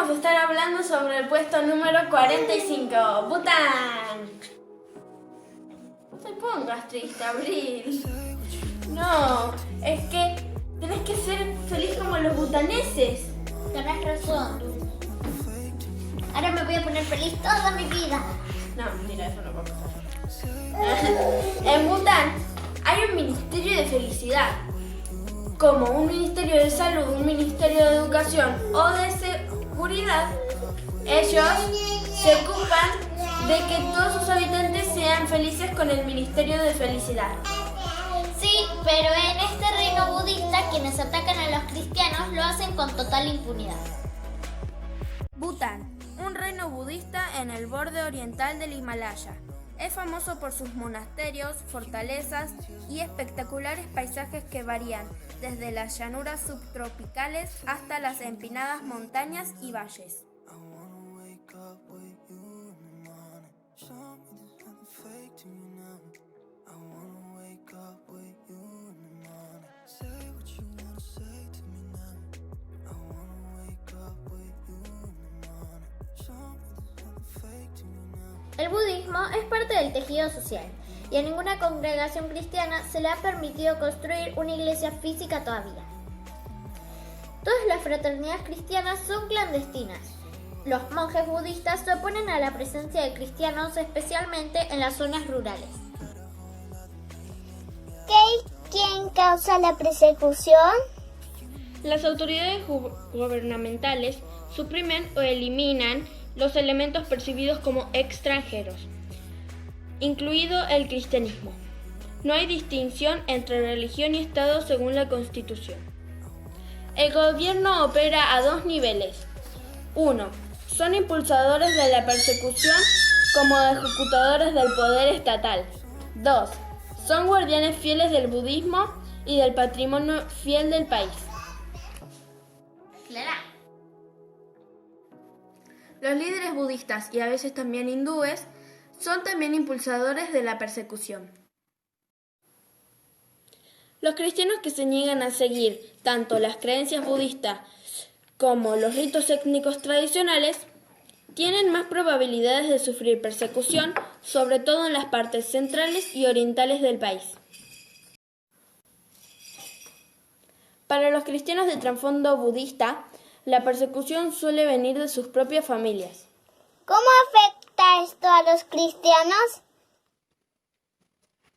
vamos a estar hablando sobre el puesto número 45, Bután. No te pongas triste, Abril. No, es que tenés que ser feliz como los butaneses. Tenés razón. Ahora me voy a poner feliz toda mi vida. No, mira, eso no va a pasar. En Bután hay un ministerio de felicidad, como un ministerio de salud, un ministerio de educación o de seguridad. Ellos se ocupan de que todos sus habitantes sean felices con el ministerio de felicidad. Sí, pero en este reino budista quienes atacan a los cristianos lo hacen con total impunidad. Bután, un reino budista en el borde oriental del Himalaya. Es famoso por sus monasterios, fortalezas y espectaculares paisajes que varían desde las llanuras subtropicales hasta las empinadas montañas y valles. El budismo es parte del tejido social y a ninguna congregación cristiana se le ha permitido construir una iglesia física todavía. Todas las fraternidades cristianas son clandestinas. Los monjes budistas se oponen a la presencia de cristianos, especialmente en las zonas rurales. ¿Quién causa la persecución? Las autoridades gubernamentales suprimen o eliminan los elementos percibidos como extranjeros, incluido el cristianismo. No hay distinción entre religión y Estado según la Constitución. El gobierno opera a dos niveles. 1. Son impulsadores de la persecución como ejecutadores del poder estatal. 2. Son guardianes fieles del budismo y del patrimonio fiel del país. Clara. Los líderes budistas y a veces también hindúes son también impulsadores de la persecución. Los cristianos que se niegan a seguir tanto las creencias budistas como los ritos étnicos tradicionales tienen más probabilidades de sufrir persecución, sobre todo en las partes centrales y orientales del país. Para los cristianos de trasfondo budista, la persecución suele venir de sus propias familias. ¿Cómo afecta esto a los cristianos?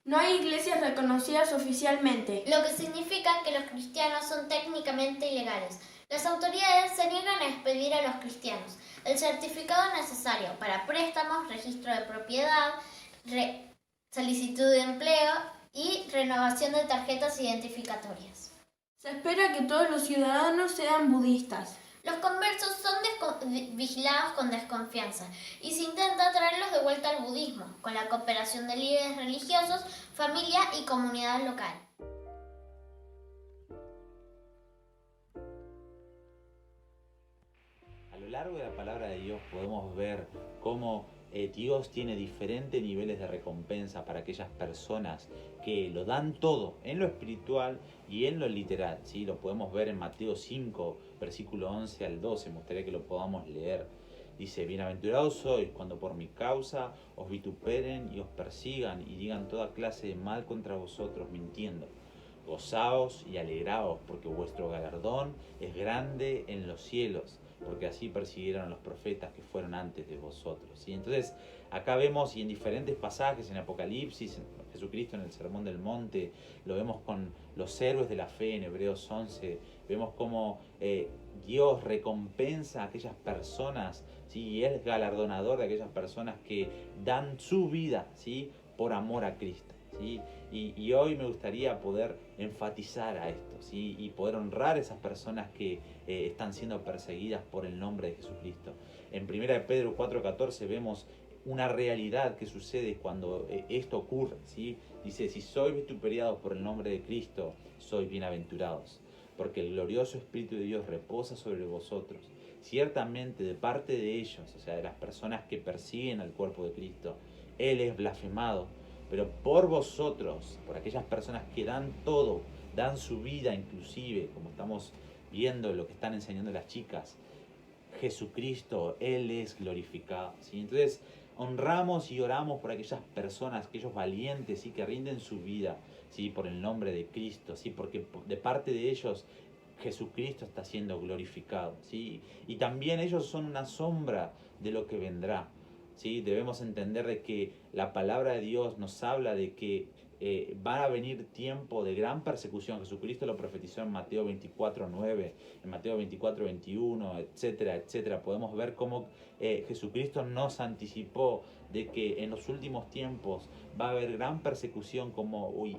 No hay iglesias reconocidas oficialmente. Lo que significa que los cristianos son técnicamente ilegales. Las autoridades se niegan a expedir a los cristianos el certificado necesario para préstamos, registro de propiedad, solicitud de empleo y renovación de tarjetas identificatorias. Se espera que todos los ciudadanos sean budistas. Los conversos son vigilados con desconfianza y se intenta traerlos de vuelta al budismo, con la cooperación de líderes religiosos, familia y comunidad local. A lo largo de la palabra de Dios podemos ver cómo Dios tiene diferentes niveles de recompensa para aquellas personas que lo dan todo en lo espiritual y en lo literal, ¿sí? Lo podemos ver en Mateo 5, versículo 11 al 12, me gustaría que lo podamos leer. Dice: bienaventurados sois cuando por mi causa os vituperen y os persigan y digan toda clase de mal contra vosotros mintiendo. Gozaos y alegraos, porque vuestro galardón es grande en los cielos, porque así persiguieron a los profetas que fueron antes de vosotros. Y entonces acá vemos, y en diferentes pasajes en Apocalipsis, en Jesucristo en el Sermón del Monte, lo vemos con los héroes de la fe en Hebreos 11, vemos cómo Dios recompensa a aquellas personas, ¿sí? Y es galardonador de aquellas personas que dan su vida, ¿sí? Por amor a Cristo. ¿Sí? Y hoy me gustaría poder enfatizar a esto, ¿sí? Y poder honrar a esas personas que están siendo perseguidas por el nombre de Jesucristo. En 1 Pedro 4:14 vemos una realidad que sucede cuando esto ocurre, ¿sí? Dice: si sois vituperados por el nombre de Cristo, sois bienaventurados, porque el glorioso Espíritu de Dios reposa sobre vosotros. Ciertamente de parte de ellos, o sea, de las personas que persiguen al cuerpo de Cristo, Él es blasfemado. Pero por vosotros, por aquellas personas que dan todo, dan su vida inclusive, como estamos viendo lo que están enseñando las chicas, Jesucristo, Él es glorificado, ¿sí? Entonces, honramos y oramos por aquellas personas, aquellos valientes, ¿sí? Que rinden su vida, ¿sí? Por el nombre de Cristo, ¿sí? Porque de parte de ellos Jesucristo está siendo glorificado, ¿sí? Y también ellos son una sombra de lo que vendrá, ¿sí? Debemos entender de que la palabra de Dios nos habla de que va a venir tiempo de gran persecución. Jesucristo lo profetizó en Mateo 24:9, en Mateo 24:21, etcétera, etcétera. Podemos ver cómo Jesucristo nos anticipó de que en los últimos tiempos va a haber gran persecución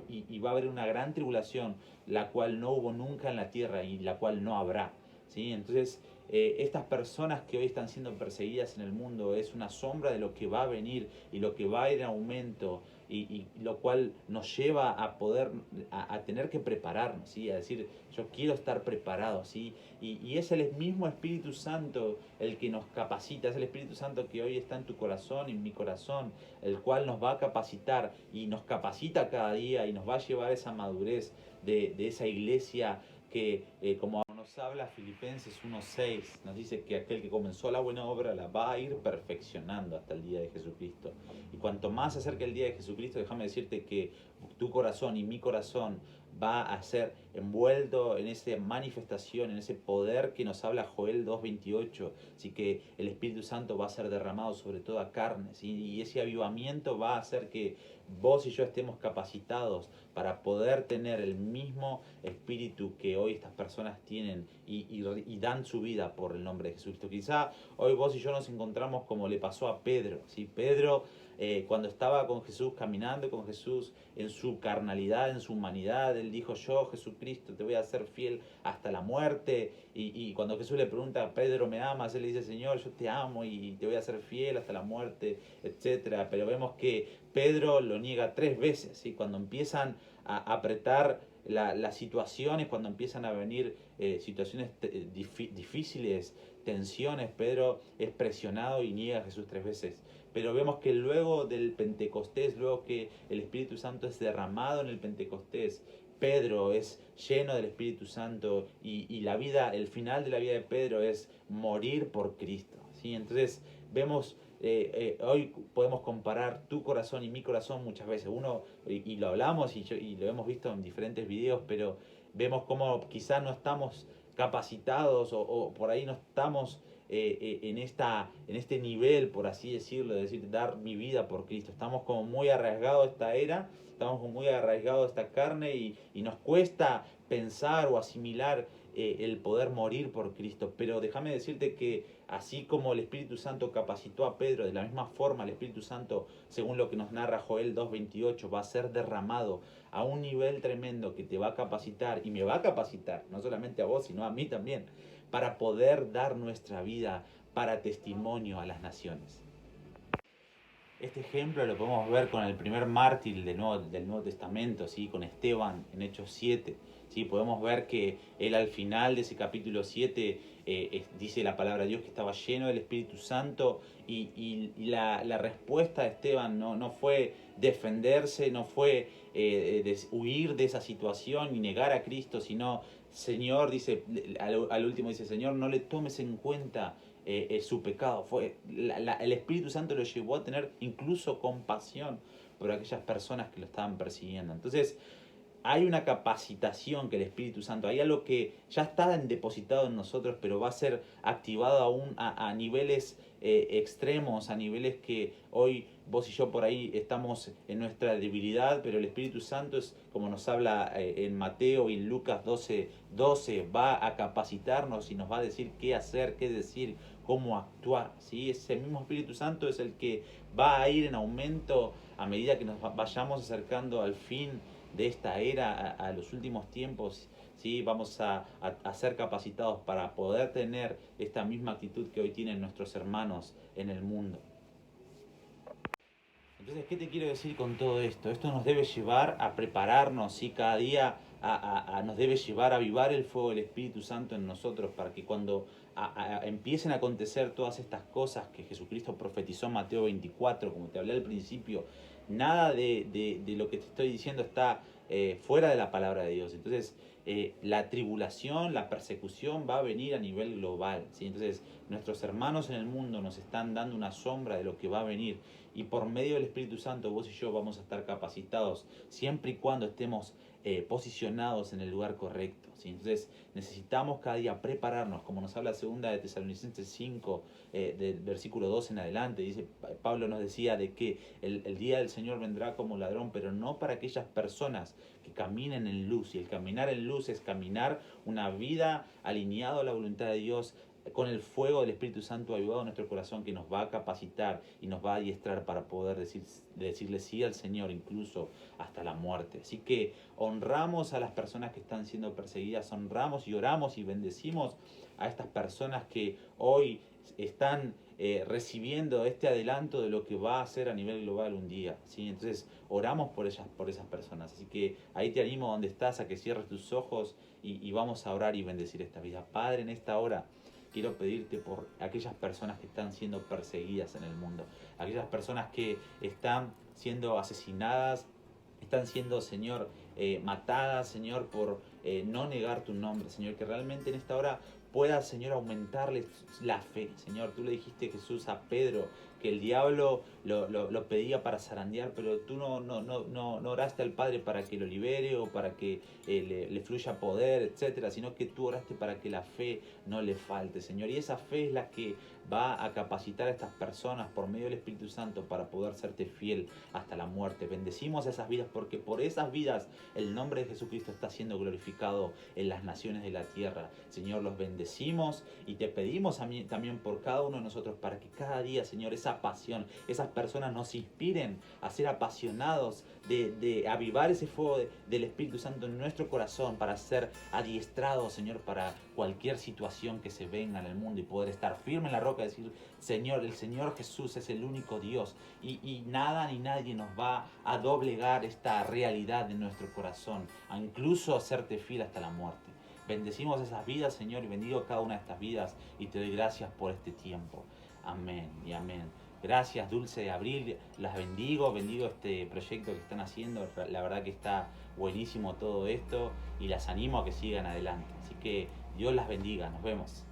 y va a haber una gran tribulación, la cual no hubo nunca en la tierra y la cual no habrá, ¿sí? Entonces, estas personas que hoy están siendo perseguidas en el mundo es una sombra de lo que va a venir y lo que va a ir en aumento, y lo cual nos lleva a poder, a tener que prepararnos, ¿sí? A decir, yo quiero estar preparado, ¿sí? Y es el mismo Espíritu Santo el que nos capacita, es el Espíritu Santo que hoy está en tu corazón y en mi corazón, el cual nos va a capacitar y nos capacita cada día y nos va a llevar a esa madurez de esa iglesia que, como nos habla Filipenses 1:6, nos dice que aquel que comenzó la buena obra la va a ir perfeccionando hasta el día de Jesucristo. Y cuanto más se acerca el día de Jesucristo, déjame decirte que tu corazón y mi corazón va a ser envuelto en esa manifestación, en ese poder que nos habla Joel 2:28, así que el Espíritu Santo va a ser derramado sobre toda carne, ¿sí? Y ese avivamiento va a hacer que vos y yo estemos capacitados para poder tener el mismo espíritu que hoy estas personas tienen y dan su vida por el nombre de Jesucristo. Quizá hoy vos y yo nos encontramos como le pasó a Pedro, ¿sí? Pedro, cuando estaba con Jesús, caminando con Jesús en su carnalidad, en su humanidad, él dijo, yo Jesucristo te voy a ser fiel hasta la muerte. Y cuando Jesús le pregunta, Pedro, ¿me amas? Él le dice, Señor, yo te amo y te voy a ser fiel hasta la muerte, etcétera. Pero vemos que Pedro lo niega 3 veces, ¿sí? Cuando empiezan a apretar las situaciones, cuando empiezan a venir situaciones difíciles, tensiones, Pedro es presionado y niega a Jesús 3 veces. Pero vemos que luego del Pentecostés, luego que el Espíritu Santo es derramado en el Pentecostés, Pedro es lleno del Espíritu Santo y la vida, el final de la vida de Pedro es morir por Cristo, ¿sí? Entonces vemos, hoy podemos comparar tu corazón y mi corazón muchas veces. Uno, y lo hablamos y lo hemos visto en diferentes videos, pero vemos cómo quizás no estamos capacitados o por ahí no estamos en este nivel, por así decirlo, de decir, dar mi vida por Cristo. Estamos como muy arraigados a esta era, estamos como muy arraigados a esta carne y nos cuesta pensar o asimilar el poder morir por Cristo. Pero déjame decirte que así como el Espíritu Santo capacitó a Pedro, de la misma forma el Espíritu Santo, según lo que nos narra Joel 2:28, va a ser derramado a un nivel tremendo que te va a capacitar y me va a capacitar, no solamente a vos, sino a mí también, para poder dar nuestra vida para testimonio a las naciones. Este ejemplo lo podemos ver con el primer mártir del Nuevo Testamento, ¿sí? Con Esteban en Hechos 7. ¿Sí? Podemos ver que él al final de ese capítulo 7 dice la palabra de Dios que estaba lleno del Espíritu Santo y la respuesta de Esteban no fue defenderse, no fue huir de esa situación y negar a Cristo, sino, Señor, dice, al último dice, Señor, no le tomes en cuenta su pecado. El Espíritu Santo lo llevó a tener incluso compasión por aquellas personas que lo estaban persiguiendo. Entonces, hay una capacitación que el Espíritu Santo, hay algo que ya está depositado en nosotros, pero va a ser activado aún a niveles extremos, a niveles que hoy vos y yo por ahí estamos en nuestra debilidad, pero el Espíritu Santo es, como nos habla en Mateo y en Lucas 12:12, va a capacitarnos y nos va a decir qué hacer, qué decir, cómo actuar, ¿sí? Ese mismo Espíritu Santo es el que va a ir en aumento a medida que nos vayamos acercando al fin de esta era, a los últimos tiempos, ¿sí? Vamos a ser capacitados para poder tener esta misma actitud que hoy tienen nuestros hermanos en el mundo. Entonces, ¿qué te quiero decir con todo esto? Esto nos debe llevar a prepararnos, ¿sí? Cada día nos debe llevar a avivar el fuego del Espíritu Santo en nosotros para que cuando empiecen a acontecer todas estas cosas que Jesucristo profetizó en Mateo 24, como te hablé al principio, nada de lo que te estoy diciendo está fuera de la palabra de Dios. Entonces, la tribulación, la persecución va a venir a nivel global, ¿sí? Entonces nuestros hermanos en el mundo nos están dando una sombra de lo que va a venir, y por medio del Espíritu Santo vos y yo vamos a estar capacitados siempre y cuando estemos posicionados en el lugar correcto, ¿sí? Entonces necesitamos cada día prepararnos, como nos habla 2 de Tesalonicenses 5, del versículo 2 en adelante. Dice, Pablo nos decía de que el día del Señor vendrá como ladrón, pero no para aquellas personas que caminen en luz, y el caminar en luz es caminar una vida alineada a la voluntad de Dios, con el fuego del Espíritu Santo avivado en nuestro corazón, que nos va a capacitar y nos va a adiestrar para poder decirle sí al Señor, incluso hasta la muerte. Así que honramos a las personas que están siendo perseguidas, honramos y oramos y bendecimos a estas personas que hoy están recibiendo este adelanto de lo que va a ser a nivel global un día, ¿sí? Entonces oramos por esas personas. Así que ahí te animo donde estás a que cierres tus ojos y vamos a orar y bendecir esta vida. Padre, en esta hora quiero pedirte por aquellas personas que están siendo perseguidas en el mundo, aquellas personas que están siendo asesinadas, están siendo, Señor, matadas, Señor, por no negar tu nombre, Señor, que realmente en esta hora pueda, Señor, aumentarles la fe. Señor, tú le dijiste, Jesús, a Pedro que el diablo lo pedía para zarandear, pero tú no oraste al Padre para que lo libere o para que le fluya poder, etcétera, sino que tú oraste para que la fe no le falte, Señor. Y esa fe es la que va a capacitar a estas personas por medio del Espíritu Santo para poder serte fiel hasta la muerte. Bendecimos esas vidas, porque por esas vidas el nombre de Jesucristo está siendo glorificado en las naciones de la tierra. Señor, los bendecimos y te pedimos también por cada uno de nosotros, para que cada día, Señor, esa pasión, esas personas nos inspiren a ser apasionados de avivar ese fuego del Espíritu Santo en nuestro corazón, para ser adiestrados, Señor, para cualquier situación que se venga en el mundo, y poder estar firme en la roca y decir, Señor, el Señor Jesús es el único Dios, y nada ni nadie nos va a doblegar esta realidad de nuestro corazón, a incluso hacerte fiel hasta la muerte. Bendecimos esas vidas, Señor, y bendigo cada una de estas vidas, y te doy gracias por este tiempo. Amén y amén. Gracias, Dulce de Abril, las bendigo este proyecto que están haciendo. La verdad que está buenísimo todo esto, y las animo a que sigan adelante. Así que Dios las bendiga, nos vemos.